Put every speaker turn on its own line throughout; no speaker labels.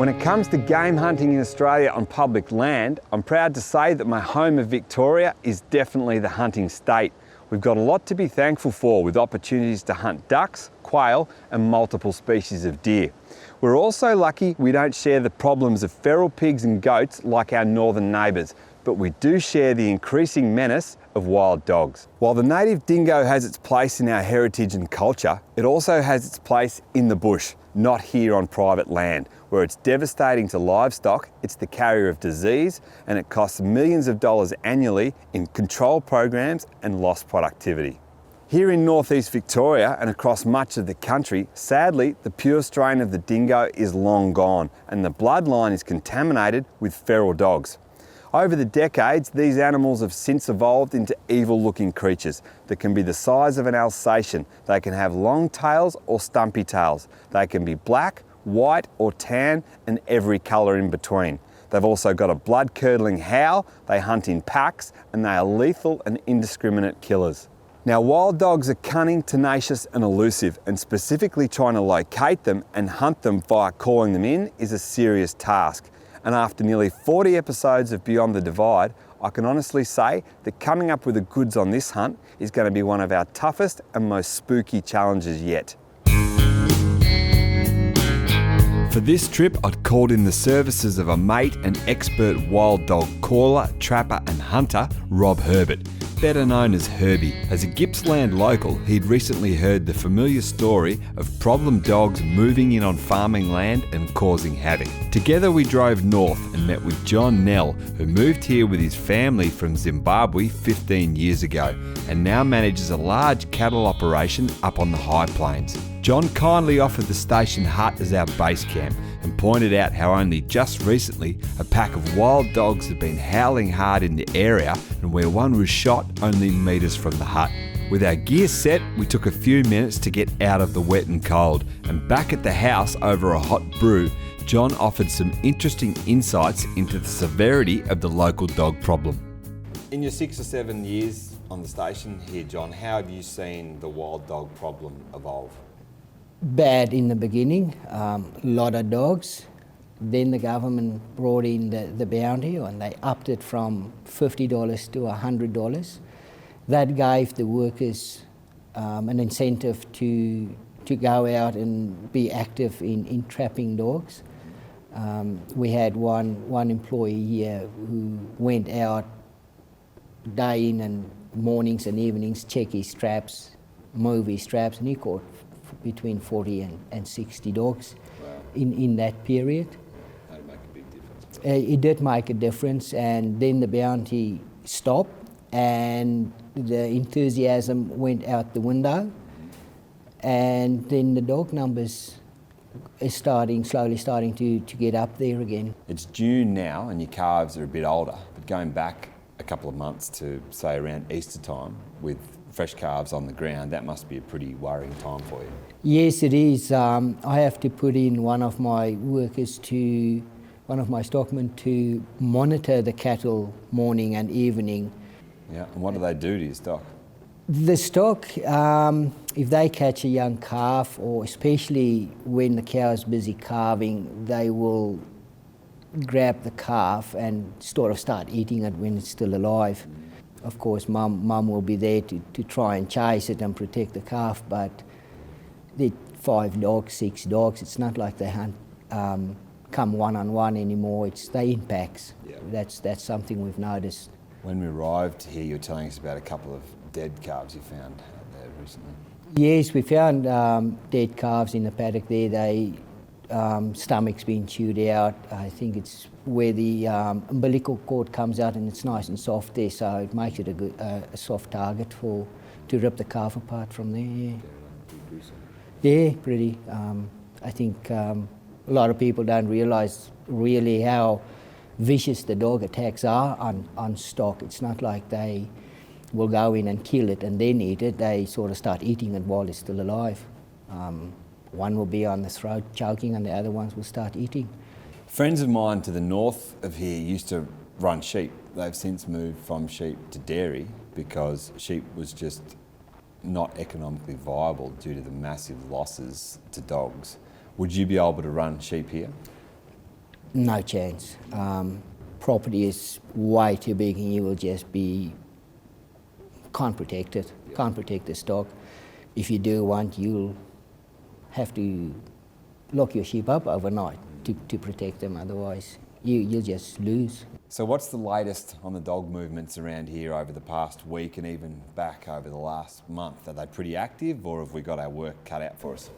When it comes to game hunting in Australia on public land, I'm proud to say that my home of Victoria is definitely the hunting state. We've got a lot to be thankful for, with opportunities to hunt ducks, quail and multiple species of deer. We're also lucky we don't share the problems of feral pigs and goats like our northern neighbours, but we do share the increasing menace of wild dogs. While the native dingo has its place in our heritage and culture, it also has its place in the bush, not here on private land, where it's devastating to livestock, it's the carrier of disease, and it costs millions of dollars annually in control programs and lost productivity. Here in northeast Victoria and across much of the country, sadly, the pure strain of the dingo is long gone, and the bloodline is contaminated with feral dogs. Over the decades, these animals have since evolved into evil-looking creatures that can be the size of an Alsatian. They can have long tails or stumpy tails. They can be black, white or tan, and every colour in between. They've also got a blood-curdling howl, they hunt in packs, and they are lethal and indiscriminate killers. Now, wild dogs are cunning, tenacious and elusive, and specifically trying to locate them and hunt them via calling them in is a serious task. And after nearly 40 episodes of Beyond the Divide, I can honestly say that coming up with the goods on this hunt is going to be one of our toughest and most spooky challenges yet. For this trip, I'd called in the services of a mate and expert wild dog caller, trapper and hunter, Rob Herbert, better known as Herbie. As a Gippsland local, he'd recently heard the familiar story of problem dogs moving in on farming land and causing havoc. Together we drove north and met with John Nell, who moved here with his family from Zimbabwe 15 years ago and now manages a large cattle operation up on the high plains. John kindly offered the station hut as our base camp and pointed out how only just recently a pack of wild dogs had been howling hard in the area, and where one was shot only metres from the hut. With our gear set, we took a few minutes to get out of the wet and cold, and back at the house over a hot brew, John offered some interesting insights into the severity of the local dog problem. In your 6 or 7 years on the station here, John, how have you seen the wild dog problem evolve?
Bad in the beginning, lot of dogs. Then the government brought in the bounty, and they upped it from $50 to $100. That gave the workers an incentive to go out and be active in trapping dogs. We had one employee here who went out day in and mornings and evenings, check his traps, move his traps, and he caught between 40 and 60 dogs. Wow. in that period.
That'd make a big difference.
It did make a difference, and then the bounty stopped and the enthusiasm went out the window, and then the dog numbers is slowly starting to get up there again.
It's June now and your calves are a bit older, but going back a couple of months to, say, around Easter time with fresh calves on the ground, that must be a pretty worrying time for you.
Yes, it is. I have to put in one of my stockmen to monitor the cattle morning and evening.
Yeah, and what do they do to your stock?
The stock, if they catch a young calf, or especially when the cow's busy calving, they will grab the calf and sort of start eating it when it's still alive. Of course, mum will be there to try and chase it and protect the calf, but they're 5 dogs, 6 dogs. It's not like they hunt come one-on-one anymore. They in packs. Yeah. That's something we've noticed.
When we arrived here, you were telling us about a couple of dead calves you found out there recently.
Yes, we found dead calves in the paddock there. They stomach's been chewed out. I think it's where the umbilical cord comes out, and it's nice and soft there, so it makes it a soft target to rip the calf apart from there. Yeah, pretty. I think a lot of people don't realise really how vicious the dog attacks are on stock. It's not like they will go in and kill it and then eat it. They sort of start eating it while it's still alive. One will be on the throat choking and the other ones will start eating.
Friends of mine to the north of here used to run sheep. They've since moved from sheep to dairy because sheep was just not economically viable due to the massive losses to dogs. Would you be able to run sheep here?
No chance. Property is way too big and you will just be, can't protect it, can't protect the stock. If you do want, you'll have to lock your sheep up overnight to protect them, otherwise you'll just lose.
So what's the latest on the dog movements around here over the past week and even back over the last month? Are they pretty active or have we got our work cut out for us?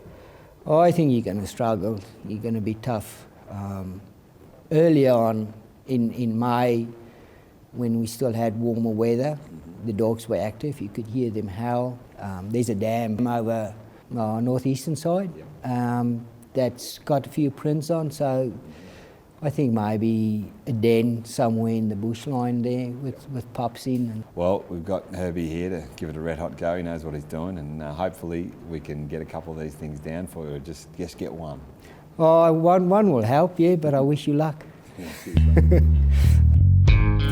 Oh, I think you're going to struggle, you're going to be tough. Earlier on in May, when we still had warmer weather, the dogs were active, you could hear them howl. There's a dam over our northeastern side that's got a few prints on, so I think maybe a den somewhere in the bush line there with pups in.
Well, we've got Herbie here to give it a red hot go. He knows what he's doing, and hopefully we can get a couple of these things down for you. Just get one.
Oh, one will help, yeah, but I wish you luck.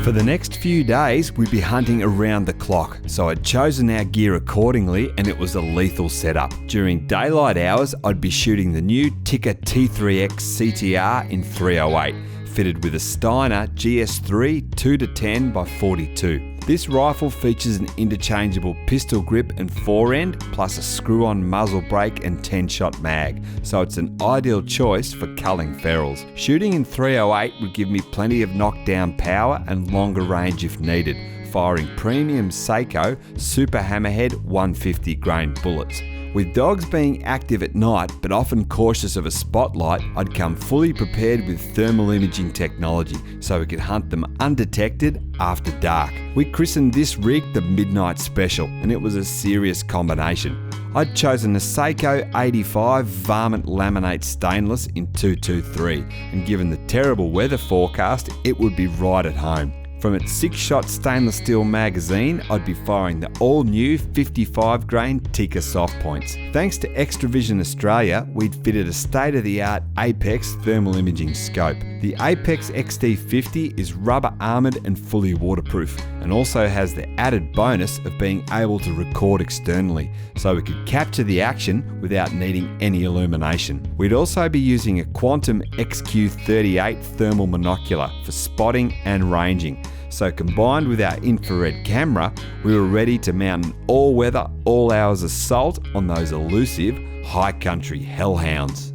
For the next few days, we'd be hunting around the clock, so I'd chosen our gear accordingly and it was a lethal setup. During daylight hours, I'd be shooting the new Tikka T3X CTR in 308, fitted with a Steiner GS3 2-10 by 42. This rifle features an interchangeable pistol grip and forend, plus a screw-on muzzle brake and 10-shot mag, so it's an ideal choice for culling ferals. Shooting in 308 would give me plenty of knockdown power and longer range if needed, firing premium Seiko Super Hammerhead 150 grain bullets. With dogs being active at night but often cautious of a spotlight, I'd come fully prepared with thermal imaging technology so we could hunt them undetected after dark. We christened this rig the Midnight Special, and it was a serious combination. I'd chosen a Seiko 85 varmint laminate stainless in 223, and given the terrible weather forecast, it would be right at home. From its 6-shot stainless steel magazine, I'd be firing the all-new 55 grain Tikka soft points. Thanks to Extravision Australia, we'd fitted a state-of-the-art Apex thermal imaging scope. The Apex XT50 is rubber armoured and fully waterproof, and also has the added bonus of being able to record externally, so we could capture the action without needing any illumination. We'd also be using a Quantum XQ38 thermal monocular for spotting and ranging. So combined with our infrared camera, we were ready to mount an all-weather, all-hours assault on those elusive high country hellhounds.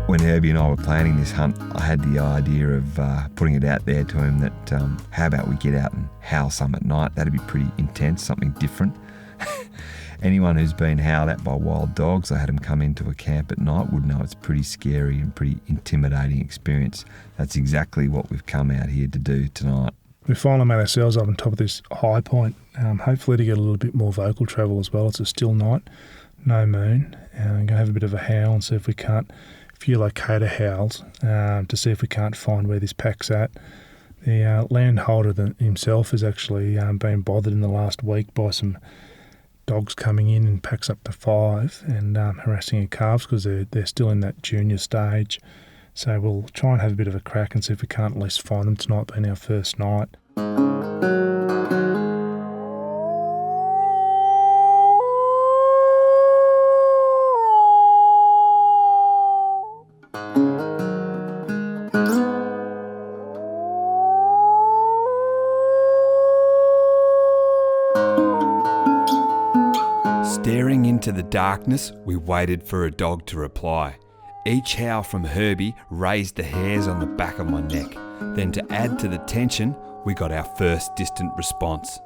When Herbie and I were planning this hunt, I had the idea of putting it out there to him that how about we get out and howl some at night? That'd be pretty intense, something different. Anyone who's been howled at by wild dogs, I had them come into a camp at night, would know it's pretty scary and pretty intimidating experience. That's exactly what we've come out here to do tonight.
We finally made ourselves up on top of this high point, hopefully to get a little bit more vocal travel as well. It's a still night, no moon, and I'm going to have a bit of a howl and see if we can't, a few locator howls, to see if we can't find where this pack's at. The landholder himself has actually been bothered in the last week by some dogs coming in in packs up to 5 and harassing our calves because they're still in that junior stage. So we'll try and have a bit of a crack and see if we can't at least find them tonight, being our first night.
Staring into the darkness, we waited for a dog to reply. Each howl from Herbie raised the hairs on the back of my neck. Then to add to the tension, we got our first distant response.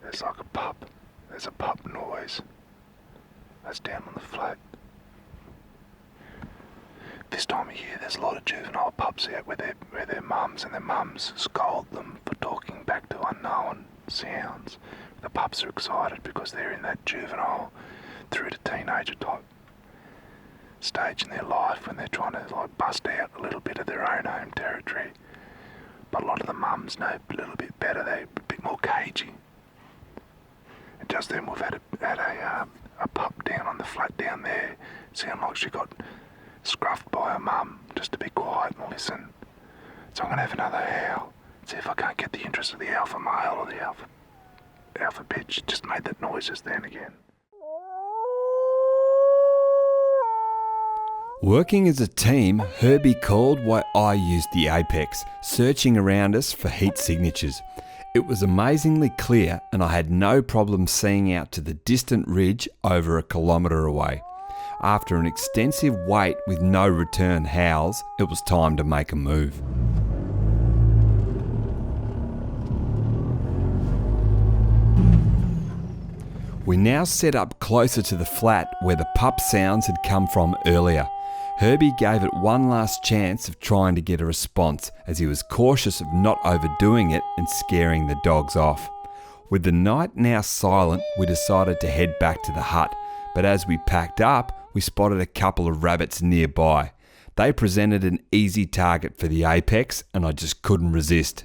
There's like a pup. There's a pup noise. That's down on the flat. This time of year there's a lot of juvenile pups out where their mums and their mums scold them for talking back to unknown sounds. The pups are excited because they're in that juvenile through to teenager type stage in their life when they're trying to like bust out a little bit of their own home territory. But a lot of the mums know a little bit better. They're a bit more cagey. And just then we've had a pup down on the flat down there. Sound like she got scruffed by her mum, just to be quiet and listen. So I'm going to have another howl. See if I can't get the interest of the alpha male or the alpha bitch. It just made that noise just then again.
Working as a team, Herbie called why I used the apex, searching around us for heat signatures. It was amazingly clear and I had no problem seeing out to the distant ridge over 1 kilometre away. After an extensive wait with no return howls, it was time to make a move. We now set up closer to the flat where the pup sounds had come from earlier. Herbie gave it one last chance of trying to get a response, as he was cautious of not overdoing it and scaring the dogs off. With the night now silent, we decided to head back to the hut, but as we packed up, we spotted a couple of rabbits nearby. They presented an easy target for the apex and I just couldn't resist.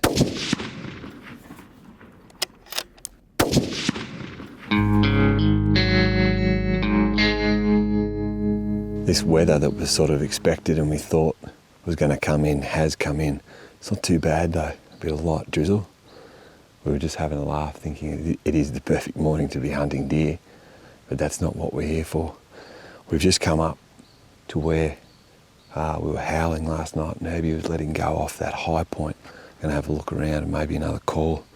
This weather that was sort of expected and we thought was going to come in has come in. It's not too bad though, a bit of light drizzle. We were just having a laugh thinking it is the perfect morning to be hunting deer, but that's not what we're here for. We've just come up to where we were howling last night and Herbie was letting go off that high point. Going to have a look around and maybe another call.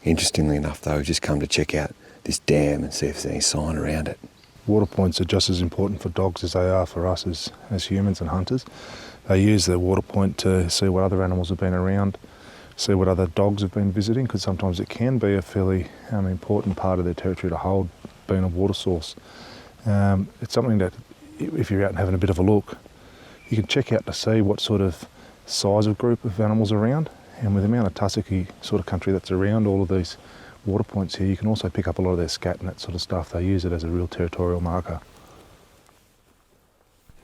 Interestingly enough though, we've just come to check out this dam and see if there's any sign around it.
Water points are just as important for dogs as they are for us as humans and hunters. They use their water point to see what other animals have been around, see what other dogs have been visiting, because sometimes it can be a fairly important part of their territory to hold, being a water source. It's something that if you're out and having a bit of a look, you can check out to see what sort of size of group of animals are around, and with the amount of tussocky sort of country that's around all of these water points here, you can also pick up a lot of their scat and that sort of stuff. They use it as a real territorial marker.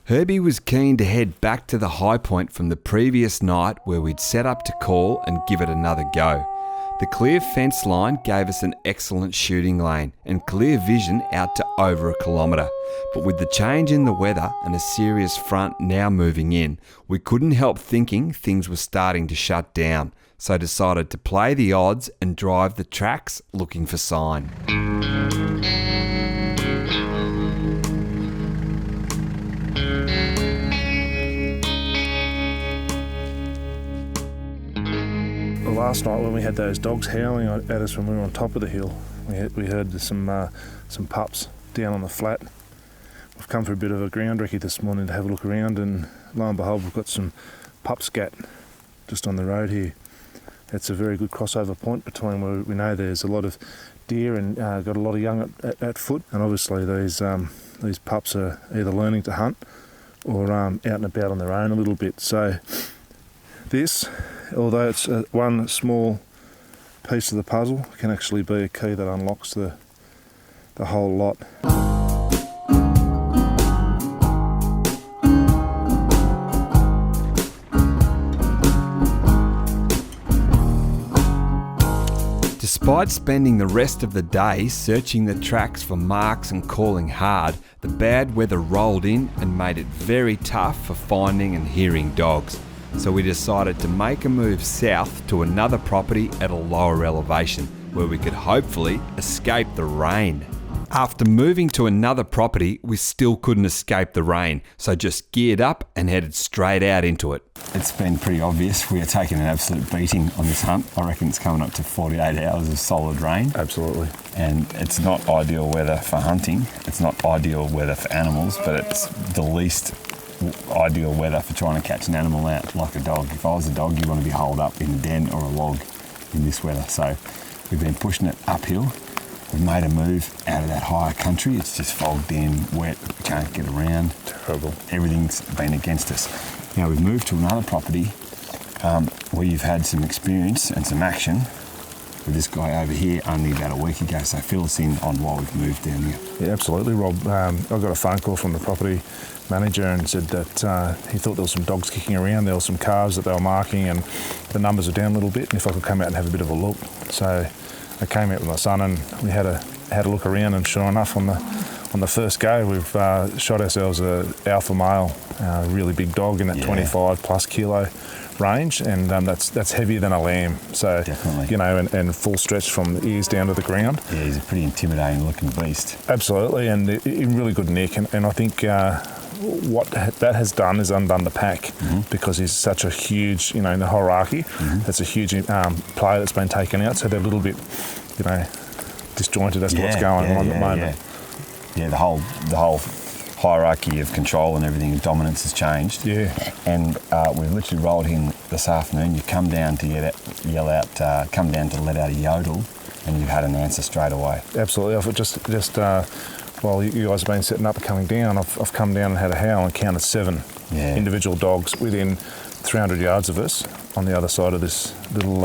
Herbie was keen to head back to the high point from the previous night where we'd set up to call and give it another go. The clear fence line gave us an excellent shooting lane and clear vision out to over 1 kilometre. But with the change in the weather and a serious front now moving in, we couldn't help thinking things were starting to shut down, so decided to play the odds and drive the tracks looking for sign.
Last night when we had those dogs howling at us when we were on top of the hill, we heard some pups down on the flat. We've come for a bit of a ground recce this morning to have a look around, and lo and behold we've got some pup scat just on the road here. It's a very good crossover point between where we know there's a lot of deer and got a lot of young at foot, and obviously these pups are either learning to hunt or out and about on their own a little bit. So this, although it's one small piece of the puzzle, can actually be a key that unlocks the whole lot.
Despite spending the rest of the day searching the tracks for marks and calling hard, the bad weather rolled in and made it very tough for finding and hearing dogs. So we decided to make a move south to another property at a lower elevation where we could hopefully escape the rain. After moving to another property, we still couldn't escape the rain, so just geared up and headed straight out into it. It's been pretty obvious we are taking an absolute beating on this hunt. I reckon it's coming up to 48 hours of solid rain.
Absolutely.
And it's not ideal weather for hunting. It's not ideal weather for animals, but it's the least ideal weather for trying to catch an animal out like a dog. If I was a dog, you want to be holed up in a den or a log in this weather. So we've been pushing it uphill. We've made a move out of that higher country. It's just fogged in, wet, we can't get around.
Terrible.
Everything's been against us. Now we've moved to another property where you've had some experience and some action with this guy over here only about a week ago, so fill us in on why we've moved down here.
Yeah, absolutely, Rob. I got a phone call from the property manager and said that he thought there was some dogs kicking around, there were some calves that they were marking and the numbers were down a little bit, and if I could come out and have a bit of a look. So I came out with my son and we had a look around, and sure enough, on the first go, we've shot ourselves an alpha male, really big dog in that 25 plus kilo range, and that's heavier than a lamb. So
definitely,
you know, and full stretch from the ears down to the ground.
Yeah, he's a pretty intimidating looking beast.
Absolutely, and in really good nick. And I think what that has done is undone the pack, because he's such a huge, you know, in the hierarchy, that's a huge player that's been taken out. So they're a little bit, you know, disjointed as to what's going on at the moment.
Yeah, the whole hierarchy of control and everything, dominance has changed.
Yeah.
And we've literally rolled in this afternoon. You come down to come down to let out a yodel, and you've had an answer straight away.
Absolutely. I've just while you guys have been setting up and coming down, I've come down and had a howl and counted 7 individual dogs within 300 yards of us on the other side of this little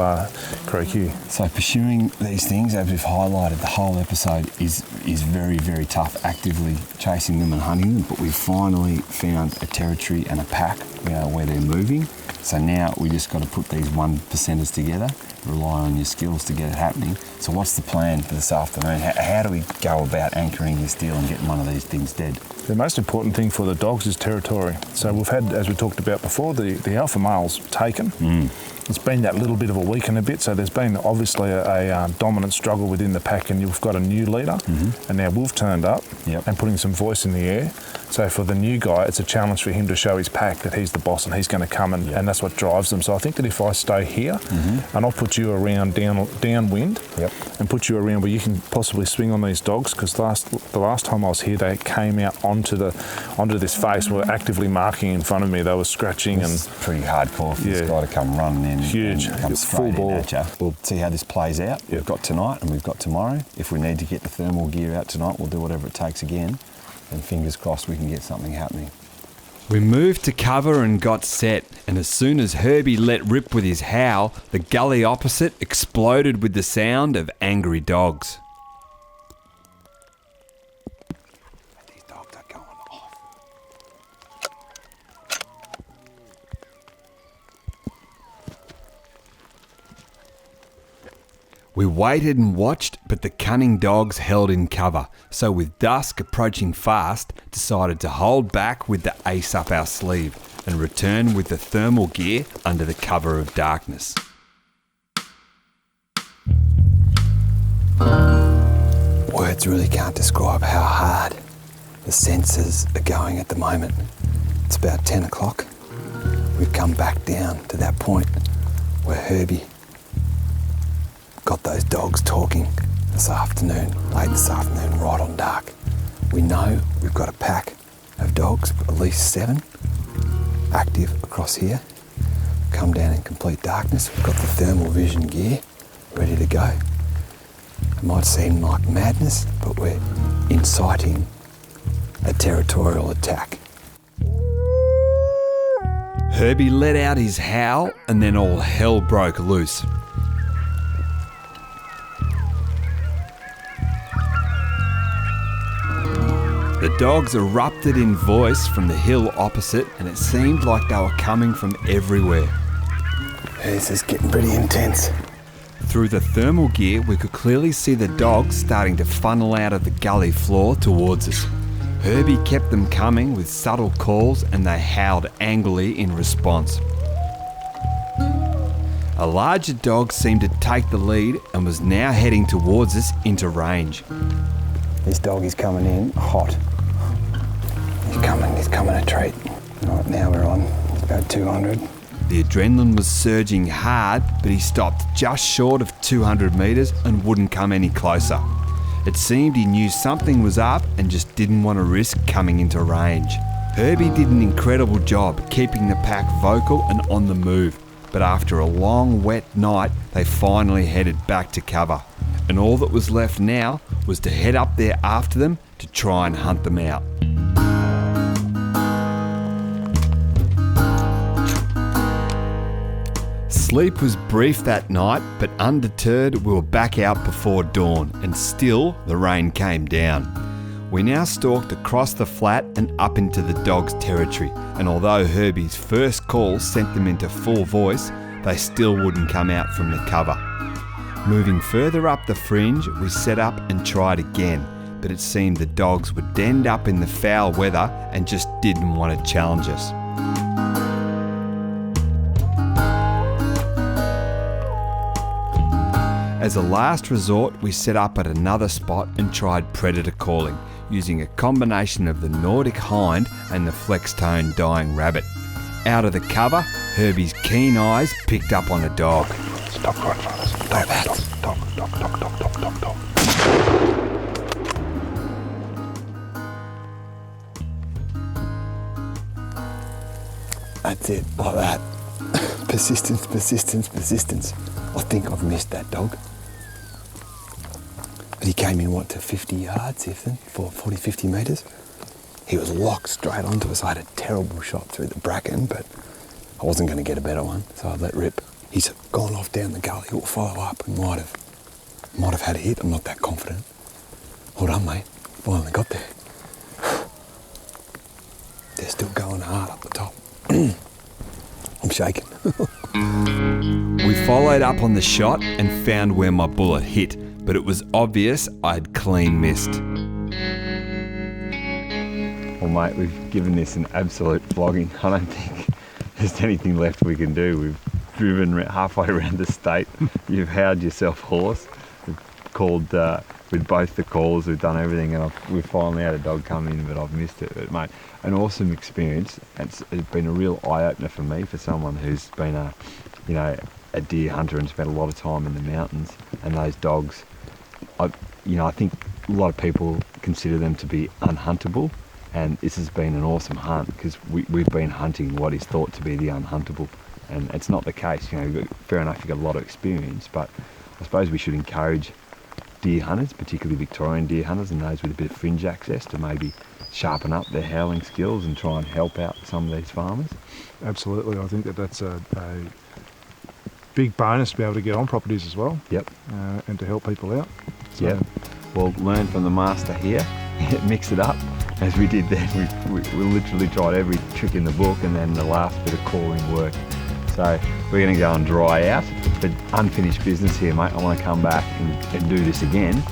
creek here.
So pursuing these things, as we've highlighted, the whole episode is very, very tough, actively chasing them and hunting them, but we've finally found a territory and a pack, you know, where they're moving. So now we just got to put these 1%ers together, rely on your skills to get it happening. So what's the plan for this afternoon? How do we go about anchoring this deal and getting one of these things dead?
The most important thing for the dogs is territory. So we've had, as we talked about before, the alpha male's taken. It's been that little bit of a week and a bit, so there's been obviously a dominant struggle within the pack, and you've got a new leader, and now we've turned up and putting some voice in the air. So for the new guy, it's a challenge for him to show his pack that he's the boss and he's going to come, and that's what drives them. So I think that if I stay here and I'll put you around downwind and put you around where you can possibly swing on these dogs, because the last time I was here, they came out onto this face, were actively marking in front of me. They were scratching.
It's pretty hardcore for this guy to come running in.
Huge.
And come straight
full ball.
at you. We'll see how this plays out. We've got tonight and we've got tomorrow. If we need to get the thermal gear out tonight, we'll do whatever it takes again. And fingers crossed we can get something happening. We moved to cover and got set, and as soon as Herbie let rip with his howl, the gully opposite exploded with the sound of angry dogs. These dogs are going off. We waited and watched, but the cunning dogs held in cover, so with dusk approaching fast, decided to hold back with the ace up our sleeve and return with the thermal gear under the cover of darkness. Words really can't describe how hard the senses are going at the moment. It's about 10 o'clock. We've come back down to that point where Herbie got those dogs talking late this afternoon, right on dark. We know we've got a pack of dogs, at least 7, active across here. Come down in complete darkness. We've got the thermal vision gear ready to go. It might seem like madness, but we're inciting a territorial attack. Herbie let out his howl, and then all hell broke loose. The dogs erupted in voice from the hill opposite, and it seemed like they were coming from everywhere. This is getting pretty intense. Through the thermal gear, we could clearly see the dogs starting to funnel out of the gully floor towards us. Herbie kept them coming with subtle calls, and they howled angrily in response. A larger dog seemed to take the lead and was now heading towards us into range. This dog is coming in hot. He's coming a treat. Right now we're on about 200. The adrenaline was surging hard, but he stopped just short of 200 metres and wouldn't come any closer. It seemed he knew something was up and just didn't want to risk coming into range. Herbie did an incredible job keeping the pack vocal and on the move, but after a long wet night, they finally headed back to cover. And all that was left now was to head up there after them to try and hunt them out. Sleep was brief that night, but undeterred, we were back out before dawn, and still the rain came down. We now stalked across the flat and up into the dogs' territory, and although Herbie's first call sent them into full voice, they still wouldn't come out from the cover. Moving further up the fringe, we set up and tried again, but it seemed the dogs were denned up in the foul weather and just didn't want to challenge us. As a last resort, we set up at another spot and tried predator calling, using a combination of the Nordic hind and the flex-tone dying rabbit. Out of the cover, Herbie's keen eyes picked up on a dog.
Stop, grandfathers. Stop.
That's it, like that. Persistence. I think I've missed that dog. But he came in, to 50 yards, if then, 40, 50 metres. He was locked straight onto us. I had a terrible shot through the bracken, but I wasn't going to get a better one, so I let rip. He's gone off down the gully. He'll follow up and might have had a hit. I'm not that confident. Hold on, mate. Finally got there. They're still going hard up the top. I'm shaking. We followed up on the shot and found where my bullet hit, but it was obvious I'd clean missed. Well, mate, we've given this an absolute flogging. I don't think there's anything left we can do. We've driven halfway around the state. You've howled yourself hoarse. We've called with both the calls. We've done everything, and we've finally had a dog come in, but I've missed it. But mate, an awesome experience. It's been a real eye-opener for me, for someone who's been a deer hunter and spent a lot of time in the mountains. And those dogs, I think a lot of people consider them to be unhuntable. And this has been an awesome hunt because we've been hunting what is thought to be the unhuntable, and it's not the case. Fair enough, you've got a lot of experience, but I suppose we should encourage deer hunters, particularly Victorian deer hunters and those with a bit of fringe access, to maybe sharpen up their howling skills and try and help out some of these farmers.
Absolutely, I think that's a big bonus to be able to get on properties as well.
Yep.
And to help people out. So.
Yep. Well, learn from the master here, mix it up. As we did then, we literally tried every trick in the book, and then the last bit of calling worked. So we're going to go and dry out, but unfinished business here, mate. I want to come back and do this again,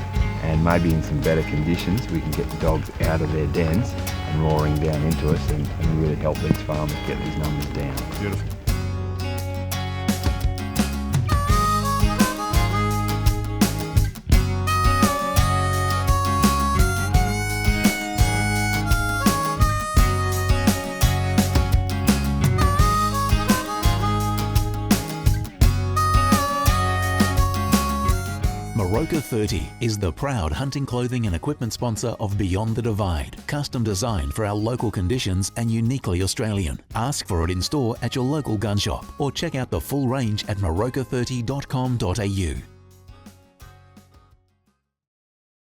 and maybe in some better conditions we can get the dogs out of their dens and roaring down into us and really help these farmers get these numbers down.
Beautiful.
Maroka 30 is the proud hunting clothing and equipment sponsor of Beyond the Divide, custom designed for our local conditions and uniquely Australian. Ask for it in store at your local gun shop or check out the full range at maroka30.com.au.